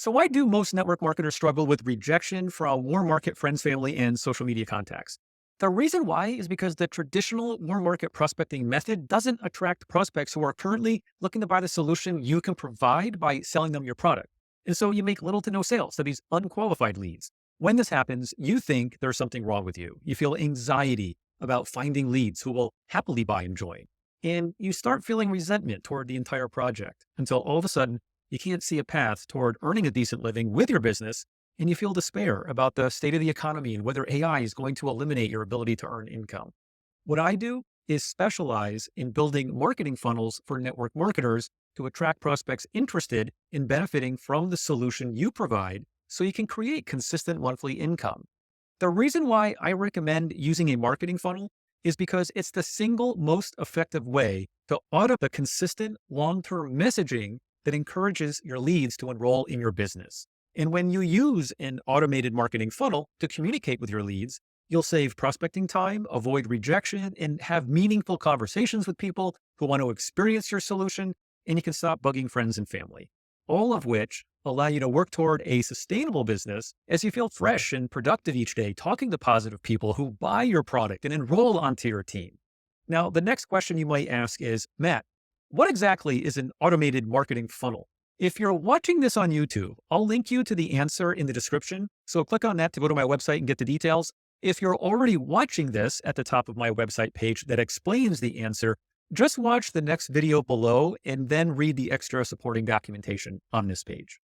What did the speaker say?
So why do most network marketers struggle with rejection from warm market friends, family, and social media contacts? The reason why is because the traditional warm market prospecting method doesn't attract prospects who are currently looking to buy the solution you can provide by selling them your product. And so you make little to no sales to these unqualified leads. When this happens, you think there's something wrong with you. You feel anxiety about finding leads who will happily buy and join. And you start feeling resentment toward the entire project until all of a sudden you can't see a path toward earning a decent living with your business, and you feel despair about the state of the economy and whether AI is going to eliminate your ability to earn income. What I do is specialize in building marketing funnels for network marketers to attract prospects interested in benefiting from the solution you provide so you can create consistent monthly income. The reason why I recommend using a marketing funnel is because it's the single most effective way to automate the consistent long-term messaging that encourages your leads to enroll in your business. And when you use an automated marketing funnel to communicate with your leads, you'll save prospecting time, avoid rejection, and have meaningful conversations with people who want to experience your solution, and you can stop bugging friends and family. All of which allow you to work toward a sustainable business as you feel fresh and productive each day, talking to positive people who buy your product and enroll onto your team. Now, the next question you might ask is, Matt, what exactly is an automated marketing funnel? If you're watching this on YouTube, I'll link you to the answer in the description. So click on that to go to my website and get the details. If you're already watching this at the top of my website page that explains the answer, just watch the next video below and then read the extra supporting documentation on this page.